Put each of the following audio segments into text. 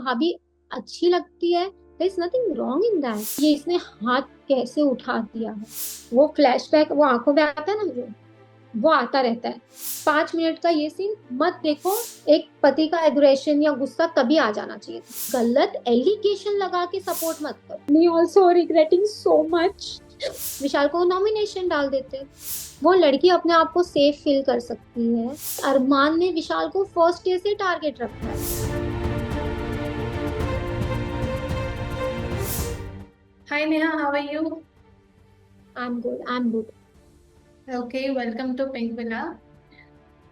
भाभी अच्छी लगती है, there is nothing wrong in that. ये इसने हाथ कैसे उठा दिया है, वो फ्लैशबैक वो आंखों में आता है ना, वो आता रहता है। 5 मिनट का ये सीन मत देखो। एक पति का एग्रेशन या गुस्सा तभी आ जाना चाहिए था। गलत एलिगेशन लगा के सपोर्ट मत करो। Me also regretting so much. Vishal को नॉमिनेशन डाल देते, वो लड़की अपने आप को सेफ फील कर सकती है। अरमान ने विशाल को फर्स्ट डे से टारगेट रखा है। Hi Neha, how are you? I am good, I am good. Okay, welcome to Pink Villa.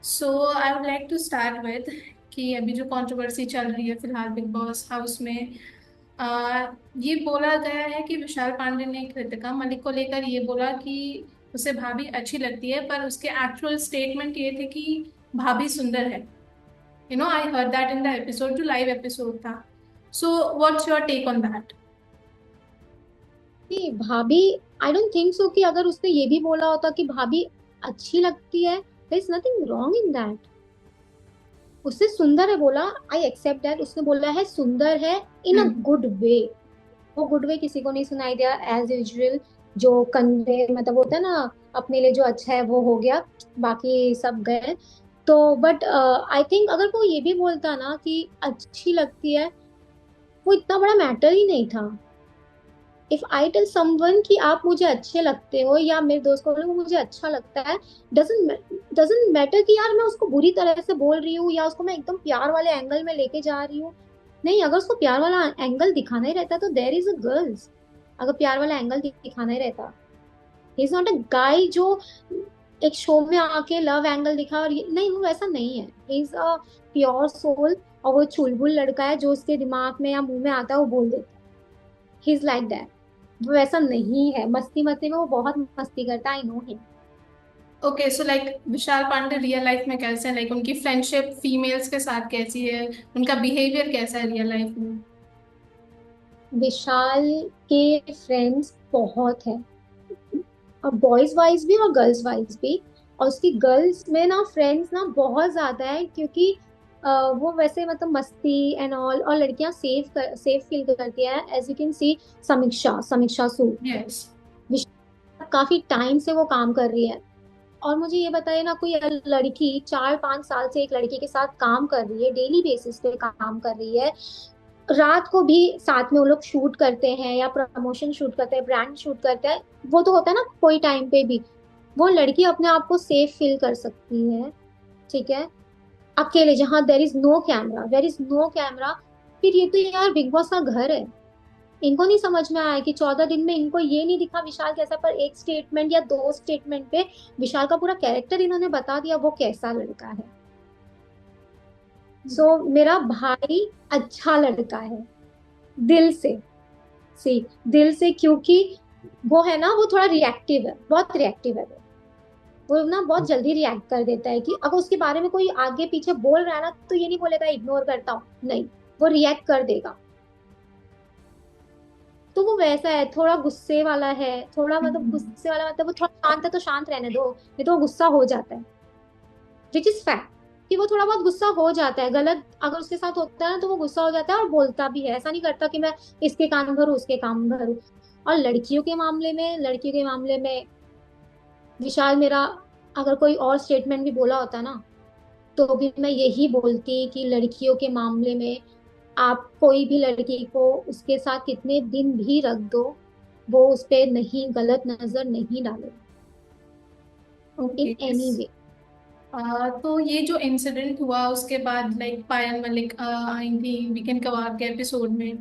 So I would like to start with कि अभी जो कंट्रोवर्सी चल रही है फिलहाल बिग बॉस हाउस में ये बोला गया है कि विशाल पांडे ने कृतिका मलिक को लेकर ये बोला कि उसे भाभी अच्छी लगती है, पर उसके एक्चुअल स्टेटमेंट ये थे कि भाभी सुंदर है। I heard that in the episode, जो लाइव एपिसोड था। So what's your take on that? नहीं भाभी, आई डोंट थिंक सो कि अगर उसने ये भी बोला होता कि भाभी अच्छी लगती है, there is nothing wrong in that. उसने सुंदर है बोला, आई एक्सेप्ट दैट। उसने बोला है सुंदर है इन अ हम्म। Good way. वो गुड वे किसी को नहीं सुनाई दिया, एज यूजुअल। जो कन्वे मतलब होता है ना, अपने लिए जो अच्छा है वो हो गया, बाकी सब गए। तो बट आई थिंक अगर वो ये भी बोलता ना कि अच्छी लगती है, वो इतना बड़ा मैटर ही नहीं था। इफ आई टेल समवन कि आप मुझे अच्छे लगते हो, या मेरे दोस्त को बोले वो मुझे अच्छा लगता है, डजंट मैटर कि यार मैं उसको बुरी तरह से बोल रही हूँ या उसको मैं एकदम प्यार वाले एंगल में लेके जा रही हूँ। नहीं, अगर उसको प्यार वाला एंगल दिखाना ही रहता तो देयर इज अ गर्ल्स। अगर प्यार वाला एंगल दिखाना ही रहता, ही इज नॉट अ गाय जो एक शो में आके लव एंगल दिखा। और नहीं, वो वैसा नहीं है। He is a pure soul. और वो चुलबुल लड़का है, जो उसके दिमाग में या मुंह में आता है वो बोल देता है। He is like that. वो ऐसा नहीं है, मस्ती मस्ती में वो बहुत मस्ती करता है, I know him. Okay, so like Vishal Pandey real life में कैसे हैं? लाइक उनकी फ्रेंडशिप फीमेल्स के साथ कैसी है? उनका बिहेवियर कैसा है रियल लाइफ में? विशाल के फ्रेंड्स बहुत है, और बॉयज वाइज भी और गर्ल्स वाइज भी। और उसकी गर्ल्स में ना फ्रेंड्स ना बहुत ज्यादा है, क्योंकि वो वैसे मतलब मस्ती एंड ऑल, और लड़कियां सेफ फील करती है, एज यू कैन सी। समीक्षा समीक्षा सूद यस। विशाल काफी टाइम से वो काम कर रही है। और मुझे ये बताइए ना, कोई लड़की 4-5 साल से एक लड़की के साथ काम कर रही है, डेली बेसिस पे काम कर रही है, रात को भी साथ में वो लोग शूट करते हैं या प्रमोशन शूट करते हैं, ब्रांड शूट करते हैं। वो तो होता है ना, कोई टाइम पे भी वो लड़की अपने आप को सेफ फील कर सकती है। ठीक है, अकेले, जहां देर इज नो कैमरा। फिर ये तो यार बिग बॉस का घर है। इनको नहीं समझ में आया कि 14 दिन में इनको ये नहीं दिखा विशाल कैसा, पर एक स्टेटमेंट या दो स्टेटमेंट पे विशाल का पूरा कैरेक्टर इन्होंने बता दिया वो कैसा लड़का है। सो मेरा भाई अच्छा लड़का है, दिल से। सी, दिल से, क्योंकि वो है ना, वो थोड़ा रिएक्टिव है, बहुत रिएक्टिव है वो ना बहुत जल्दी रिएक्ट कर देता है। कि अगर उसके बारे में कोई आगे पीछे बोल रहा है ना, तो ये नहीं बोलेगा इग्नोर करता हूँ, नहीं, वो रिएक्ट कर देगा। तो वो वैसा है, थोड़ा गुस्से वाला है, थोड़ा मतलब गुस्से वाला मतलब वो थोड़ा शांत है तो शांत रहने दो, नहीं तो वो गुस्सा हो जाता है। विच इज फैक्ट कि वो थोड़ा बहुत गुस्सा हो जाता है, गलत अगर उसके साथ होता है ना तो वो गुस्सा हो जाता है और बोलता भी है। ऐसा नहीं करता कि मैं इसके कान भरूं उसके कान भरूं। और लड़कियों के मामले में विशाल मेरा, अगर कोई और स्टेटमेंट भी बोला होता ना, तो भी मैं यही बोलती कि लड़कियों के मामले में आप कोई भी लड़की को उसके साथ कितने दिन भी रख दो, वो उस पे नहीं, गलत नजर नहीं डालेगा इन ओके। Any way. तो ये जो इंसिडेंट हुआ उसके बाद लाइक पायल मलिक आई थी वीकेंड कबाब के एपिसोड में,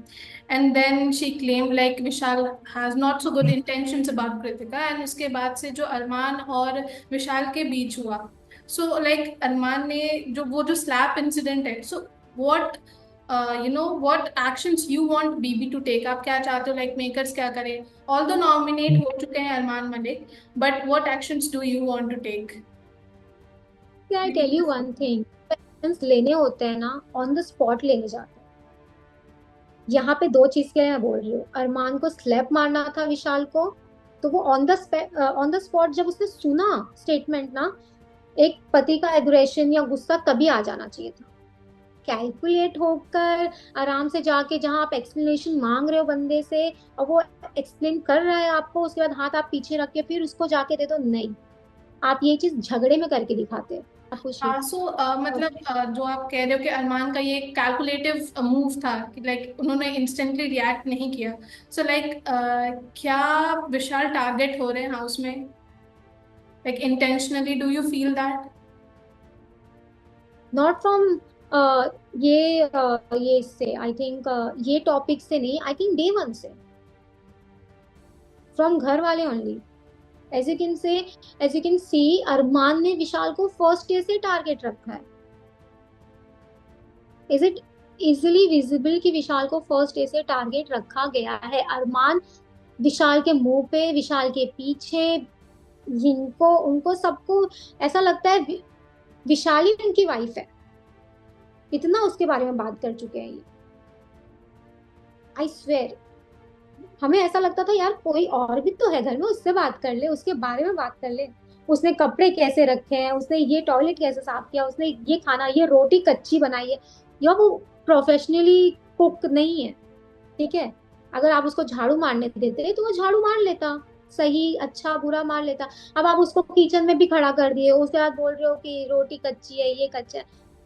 and then she claim like Vishal has not so good intentions about Kritika, and उसके बाद से जो अरमान और विशाल के बीच हुआ, सो लाइक अरमान ने जो स्लैप इंसिडेंट है, so what what actions you want BB to take? आप क्या चाहते हो, लाइक मेकर्स क्या करें? ऑल दो नॉमिनेट हो चुके हैं Armaan Malik, but what actions do you want to take? I tell you one thing, लेने होते हैं ना, ऑन द स्पॉट लेने जाते हैं। यहाँ पे दो चीज के लिए मैं बोल रही हूँ, अरमान को स्लैप मारना था विशाल को, तो वो ऑन द स्पॉट जब उसने सुना स्टेटमेंट ना, एक पति का एग्रेशन या गुस्सा तभी आ जाना चाहिए था। कैलकुलेट होकर आराम से जाके जहां आप एक्सप्लेनेशन मांग रहे हो बंदे से, और वो एक्सप्लेन कर रहा है आपको, उसके बाद हाथ आप पीछे रख के फिर उसको जाके दे दो, नहीं। आप ये चीज झगड़े में करके दिखाते हो, आप खुशी। हाँ, सो मतलब जो आप कह रहे हो कि अरमान का ये कैलकुलेटिव मूव था कि लाइक उन्होंने इंस्टेंटली रिएक्ट नहीं किया। सो लाइक क्या विशाल टारगेट हो रहे हैं हाउस में, like intentionally, do you feel that? Not from ये इससे आई थिंक, ये टॉपिक से नहीं, आई थिंक डे वन से, फ्रॉम घर वाले only. As you can say, as you can see, Armaan ने विशाल को फर्स्ट डे से टारगेट रखा है। इज इट इजिली विजिबल कि विशाल को फर्स्ट डे से टारगेट रखा गया है? अरमान विशाल के मुंह पे, विशाल के पीछे, जिनको उनको सबको ऐसा लगता है विशाल ही उनकी वाइफ है, इतना उसके बारे में बात कर चुके हैं ये। आई स्वेयर, हमें ऐसा लगता था यार कोई और भी तो है घर में, उससे बात कर ले, उसके बारे में बात कर ले, उसने कपड़े कैसे रखे हैं, उसने ये टॉयलेट कैसे साफ किया, उसने ये खाना, ये रोटी कच्ची बनाई है, या वो प्रोफेशनली कुक नहीं है, ठीक है। अगर आप उसको झाड़ू मारने देते तो वो झाड़ू मार लेता, सही अच्छा बुरा मार लेता। अब आप उसको किचन में भी खड़ा कर दिए, उसके बाद बोल रहे हो कि रोटी कच्ची है, ये कच्चा है।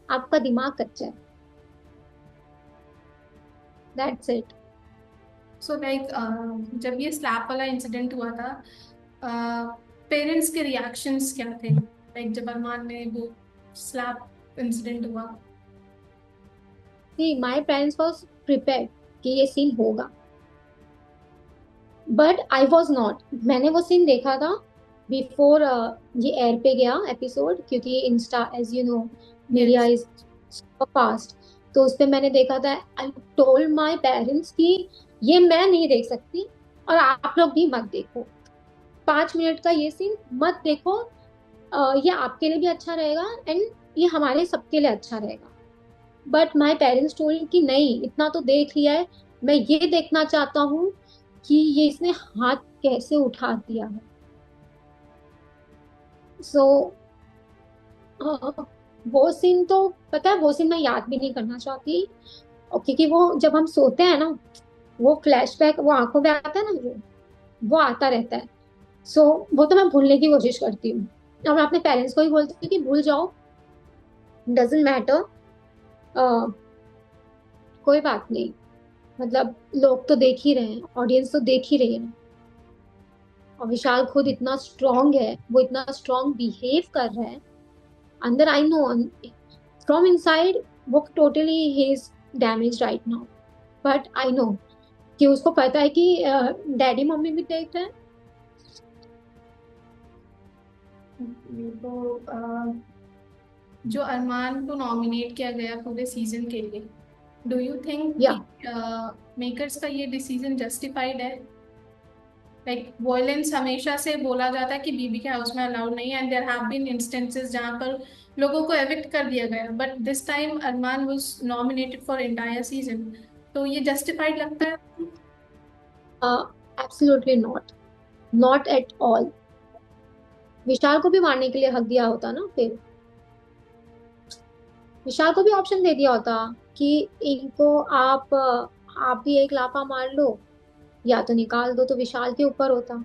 आपका दिमाग कच्चा है, दैट्स इट। सो लाइक जब ये स्लैप वाला इंसिडेंट हुआ था, पेरेंट्स के रिएक्शंस क्या थे, लाइक जब अरमान ने वो स्लैप इंसिडेंट हुआ? सी माई पेरेंट्स वॉज प्रिपेयर्ड कि ये सीन होगा, बट आई वॉज नॉट। मैंने वो सीन देखा था बिफोर ये एयर पे गया एपिसोड, क्योंकि insta as you know media yes. Is fast. तो उस पे मैंने देखा था। आई टोल्ड माई पेरेंट्स कि ये मैं नहीं देख सकती, और आप लोग भी मत देखो, 5 मिनट का ये सीन मत देखो। ये आपके लिए भी अच्छा रहेगा, एंड ये हमारे सबके लिए अच्छा रहेगा। बट माई पेरेंट्स टोल्ड कि नहीं, इतना तो देख लिया है, मैं ये देखना चाहता हूँ कि ये इसने हाथ कैसे उठा दिया है। सो वो सीन तो पता है, वो सीन मैं याद भी नहीं करना चाहती। और क्योंकि वो जब हम सोते हैं ना, वो फ्लैशबैक वो आंखों में आता है ना, वो आता रहता है। सो वो तो मैं भूलने की कोशिश करती हूँ, और मैं अपने पेरेंट्स को ही बोलती हूँ कि भूल जाओ, डजेंट मैटर, कोई बात नहीं। मतलब लोग तो देख ही रहे हैं, ऑडियंस तो देख ही रही है। और विशाल खुद इतना स्ट्रांग है, वो इतना स्ट्रांग बिहेव कर रहा है अंदर, आई नो फ्रॉम इनसाइड वो totally he is damage right now. But I know कि उसको पता है कि डैडी मम्मी भी देख रहे हैं। तो जो अरमान को नॉमिनेट किया गया पूरे सीजन के लिए, डू यू थिंक या कि मेकर्स का ये डिसीजन जस्टिफाइड है? लाइक वॉयलेंस हमेशा से बोला जाता है कि बीबी के हाउस में अलाउड नहीं है, and there have been instances जहां पर लोगों को एविक्ट कर दिया गया, but this time Armaan was nominated for entire season. तो ये जस्टिफाइड लगता है? Absolutely not, not at all. Vishal को भी मारने के लिए हक दिया होता ना फिर, विशाल को भी ऑप्शन दे दिया होता कि इनको आप भी एक लाफा मार लो, या तो निकाल दो, तो विशाल के ऊपर होता,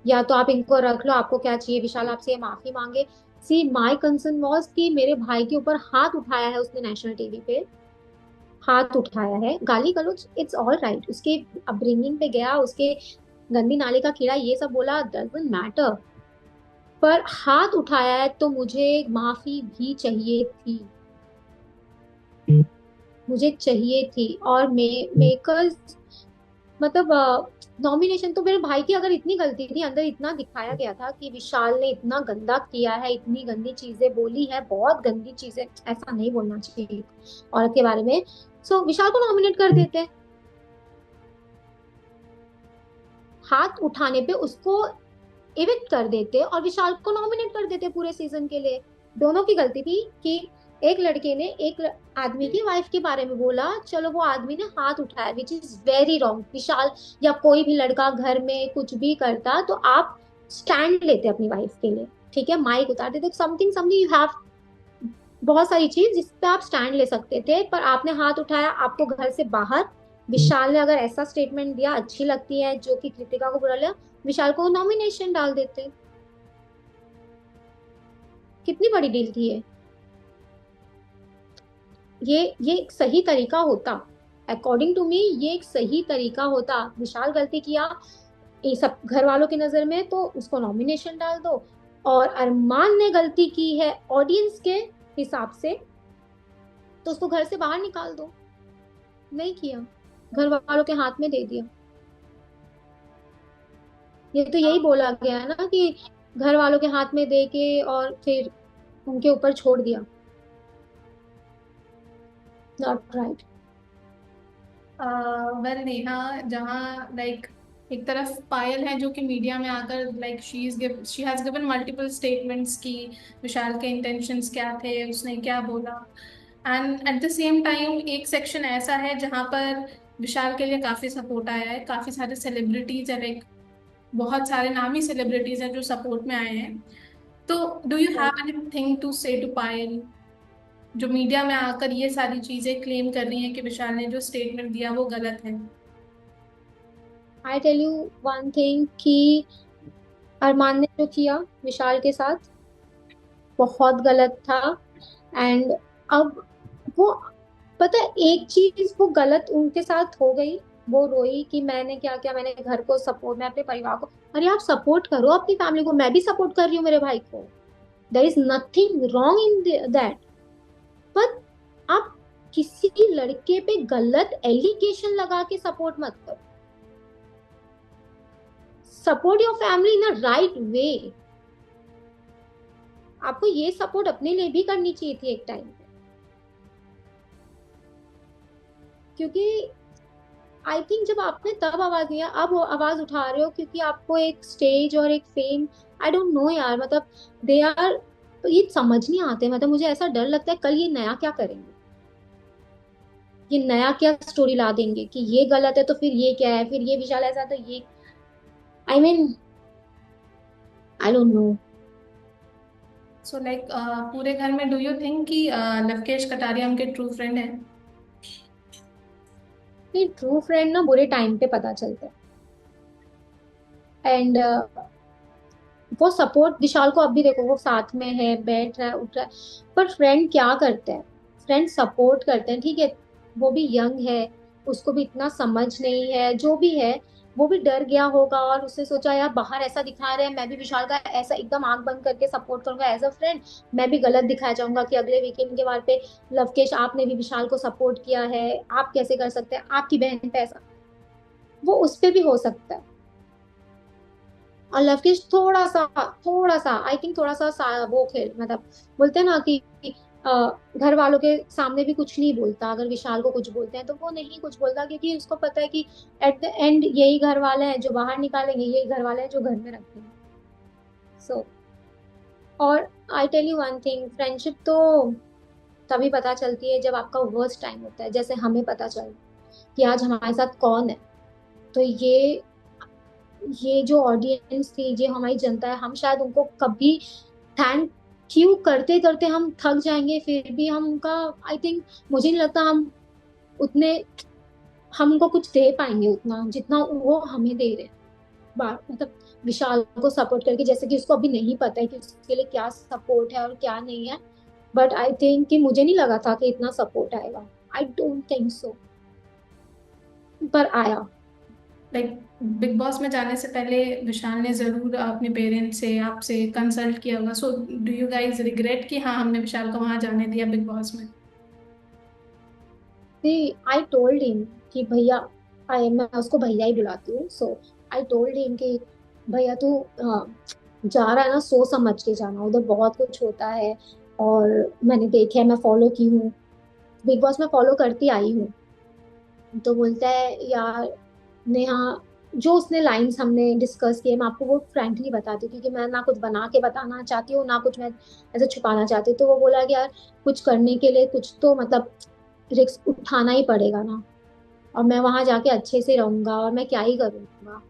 या तो आप इनको रख लो, आपको क्या चाहिए, विशाल आपसे ये माफी मांगे। सी माई कंसर्न वॉज कि मेरे भाई के ऊपर हाथ उठाया है उसने नेशनल टीवी पे, हाथ उठाया है, गाली गलौज इट्स ऑल राइट, उसके अपब्रिंगिंग पे गया, उसके गंदी नाली का कीड़ा ये सब बोला, डजंट मैटर, पर हाथ उठाया है तो मुझे माफी भी चाहिए थी, मुझे चाहिए थी। और मेकर्स मतलब नॉमिनेशन तो मेरे भाई की अगर इतनी गलती थी, अंदर इतना दिखाया गया था कि विशाल ने इतना गंदा किया है, इतनी गंदी चीजें बोली है, बहुत गंदी चीजें, ऐसा नहीं बोलना चाहिए औरत के बारे में। सो विशाल को नॉमिनेट कर देते, हाथ उठाने पे उसको इविक्ट कर देते और विशाल को नॉमिनेट कर देते पूरे सीजन के लिए। दोनों की गलती थी कि एक लड़के ने एक आदमी की वाइफ के बारे में बोला, चलो वो आदमी ने हाथ उठाया, विच इज वेरी रॉन्ग। विशाल या कोई भी लड़का घर में कुछ भी करता तो आप स्टैंड लेते अपनी वाइफ के लिए, ठीक है, माइक उतार देते, समथिंग समथिंग यू हैव बहुत सारी चीज जिस पे आप स्टैंड ले सकते थे, पर आपने हाथ उठाया, आपको घर से बाहर। विशाल ने अगर ऐसा स्टेटमेंट दिया, अच्छी लगती है जो कि कृतिका को बुरा लगा, विशाल को नॉमिनेशन डाल देते। कितनी बड़ी डील थी ये। ये एक सही तरीका होता, अकॉर्डिंग टू मी ये एक सही तरीका होता। विशाल गलती किया ये सब घर वालों की नजर में, तो उसको नॉमिनेशन डाल दो। और अरमान ने गलती की है ऑडियंस के हिसाब से, तो उसको घर से बाहर निकाल दो। नहीं किया, घर वालों के हाथ में दे दिया। ये तो यही बोला गया है ना कि घर वालों के हाथ में दे के और फिर उनके ऊपर छोड़ दिया। Not right. वेल नेहा, जहाँ लाइक एक तरफ पायल है जो कि मीडिया में आकर like she has given multiple statements की विशाल के इंटेंशंस क्या थे, उसने क्या बोला। And at the same time एक सेक्शन ऐसा है जहाँ पर विशाल के लिए काफी सपोर्ट आया है, काफी सारे सेलिब्रिटीज है, लाइक बहुत सारे नामी सेलिब्रिटीज हैं जो सपोर्ट में आए हैं। तो do you have anything to say to Payal, जो मीडिया में आकर ये सारी चीजें क्लेम कर रही हैं कि विशाल ने जो स्टेटमेंट दिया वो गलत है? I tell you one thing कि अरमान ने जो किया विशाल के साथ बहुत गलत था। एंड अब वो, पता है एक चीज, वो गलत उनके साथ हो गई। वो रोई कि मैंने क्या किया, मैंने घर को सपोर्ट, मैं अपने परिवार को। अरे आप सपोर्ट करो अपनी फैमिली को, मैं भी सपोर्ट कर रही हूँ मेरे भाई को। There is nothing wrong in that. पर आप किसी लड़के पे गलत एलिगेशन लगा के सपोर्ट मत करो। Support your family in a right way. आपको ये सपोर्ट अपने लिए भी करनी चाहिए थी एक टाइम पे। क्योंकि आई थिंक जब आपने तब आवाज दिया, अब वो आवाज उठा रहे हो क्योंकि आपको एक स्टेज और एक फेम, आई डोंट नो यार, मतलब दे आर, ये समझ नहीं आते। मतलब मुझे ऐसा डर लगता है कल ये नया क्या करेंगे, ये नया क्या स्टोरी ला देंगे कि ये गलत है तो फिर ये क्या है, फिर ये विशाल ऐसा तो ये, I mean I don't know. So like पूरे घर में डू यू थिंक कि लवकेश कटारिया उनके ट्रू फ्रेंड है? ये ट्रू फ्रेंड ना बुरे टाइम पे पता चलता है। एंड वो सपोर्ट विशाल को अब भी देखो, वो साथ में है, बैठ रहा है, उठ रहा है। पर फ्रेंड क्या करते हैं, फ्रेंड सपोर्ट करते हैं, ठीक है। वो भी यंग है, उसको भी इतना समझ नहीं है, जो भी है। वो भी डर गया होगा और उसने सोचा यार बाहर ऐसा दिखा रहे हैं, मैं भी विशाल का ऐसा एकदम आंख बंद करके सपोर्ट करूंगा एज अ फ्रेंड। मैं भी गलत दिखाया जाऊंगा कि अगले वीकेंड के बाद पे लवकेश आपने भी विशाल को सपोर्ट किया है, आप कैसे कर सकते हैं, आपकी बहन पे ऐसा। वो उस पे भी हो सकता है। और लवकेश थोड़ा सा आई थिंक थोड़ा वो खेल, मतलब बोलते हैं ना कि घर वालों के सामने भी कुछ नहीं बोलता। अगर विशाल को कुछ बोलते हैं तो वो नहीं कुछ बोलता, क्योंकि उसको पता है कि एट द एंड यही घर वाले हैं जो बाहर निकालेंगे, यही घर वाले हैं जो घर में रखेंगे। सो और I tell you one thing, friendship तो तभी पता चलती है जब आपका वर्स्ट टाइम होता है, जैसे हमें पता चल कि आज हमारे साथ कौन है। तो ये जो ऑडियंस थी, जो हमारी जनता है, हम शायद उनको कभी थैंक यू करते करते हम थक जाएंगे, फिर भी हम उनका, आई थिंक, मुझे नहीं लगता उतने हम उनको कुछ दे पाएंगे उतना जितना वो हमें दे रहे हैं। मतलब विशाल को सपोर्ट करके, जैसे कि उसको अभी नहीं पता है कि उसके लिए क्या सपोर्ट है और क्या नहीं है। बट आई थिंक कि मुझे नहीं लगा था कि इतना सपोर्ट आएगा। आई डोंट थिंक सो, पर आया। लाइक बिग बॉस में जाने से पहले विशाल ने जरूर अपने पेरेंट्स से, आपसे कंसल्ट किया होगा। So do you guys regret कि हाँ हमने विशाल को वहां जाने दिया बिग बॉस में? आई टोल्ड हिम कि भैया, आई, मैं उसको भैया ही बुलाती हूँ। सो आई टोल्ड हिम कि भैया तू जा रहा है ना, सोच समझ के जाना, उधर बहुत कुछ होता है। और मैंने देखा है, मैं फॉलो की हूँ, बिग बॉस में फॉलो करती आई हूँ। तो बोलता है यार नेहा, जो उसने लाइंस हमने डिस्कस किए, मैं आपको वो फ्रैंकली बताती हूँ, क्योंकि मैं ना कुछ बना के बताना चाहती हूँ, ना कुछ मैं ऐसे छुपाना चाहती हूँ। तो वो बोला कि यार कुछ करने के लिए कुछ तो मतलब रिस्क उठाना ही पड़ेगा ना। और मैं वहां जाके अच्छे से रहूंगा और मैं क्या ही करूंगा,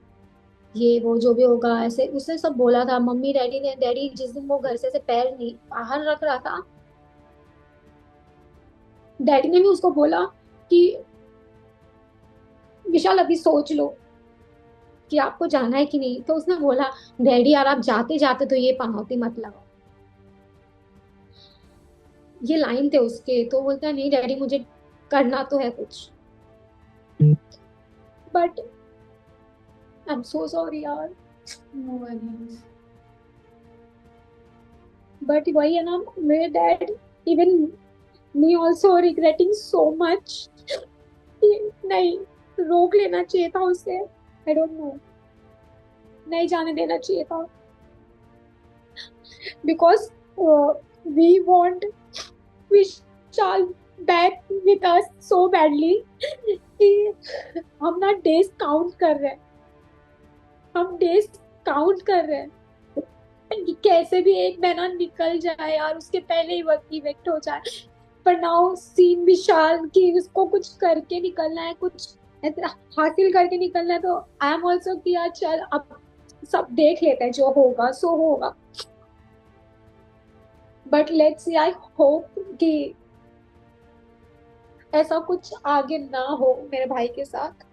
ये वो जो भी होगा, ऐसे उसने सब बोला था। मम्मी डैडी ने, डैडी जिस दिन वो घर से पैर नहीं बाहर रख रहा था, डैडी ने भी उसको बोला कि विशाल अभी सोच लो कि आपको जाना है कि नहीं। तो उसने बोला डैडी यार आप जाते जाते तो ये पनौती मत लगाओ। ये लाइन थे उसके। तो बोलता है नहीं डैडी मुझे करना तो है कुछ। But I am so sorry यार। No worries. बट वही है ना, मेरे dad, even me also regretting so much. नहीं, रोक लेना चाहिए था उसे। आई डोंट नो, नहीं जाने देना चाहिए था। Because we want Vishal back with us so badly कि हम ना डेज काउंट कर रहे हैं। हम डेज काउंट कर रहे हैं कि कैसे भी एक महीना निकल जाए यार, उसके पहले ही वर्क इवेक्ट हो जाए। पर नाउ सीन विशाल की उसको कुछ करके निकलना है, कुछ ऐसे हासिल करके निकलना है। तो आई एम ऑल्सो कि यार चल अब सब देख लेते हैं, जो होगा सो होगा। But let's see, I hope कि ऐसा कुछ आगे ना हो मेरे भाई के साथ।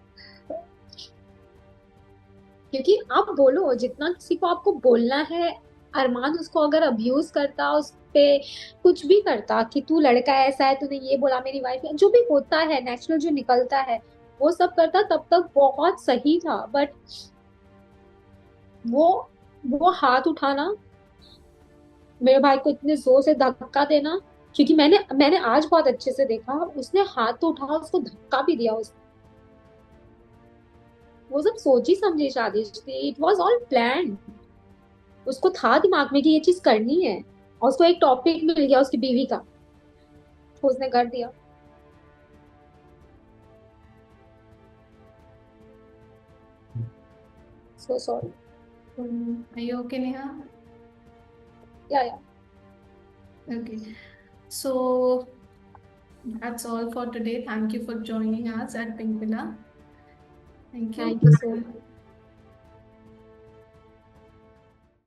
क्योंकि आप बोलो जितना किसी को आपको बोलना है, अरमान उसको अगर अब्यूज करता, उस पे कुछ भी करता कि तू लड़का ऐसा है, तूने ये बोला मेरी वाइफ है, जो भी होता है नेचुरल जो निकलता है वो सब करता, तब तक बहुत सही था। बट वो वो हाथ उठाना, मेरे भाई को इतने जोर से धक्का देना। क्योंकि मैंने आज बहुत अच्छे से देखा, उसने हाथ तो उठा, उसको धक्का भी दिया। वो सब सोची समझी शादी थी, इट वॉज ऑल प्लान। उसको था दिमाग में कि ये चीज करनी है, और उसको एक टॉपिक मिल गया उसकी बीवी का, तो उसने कर दिया। So sorry. Are you okay, Neha? या Okay. So that's all for today. Thank you for joining us at Pink Villa. Thank you. Thank you so much.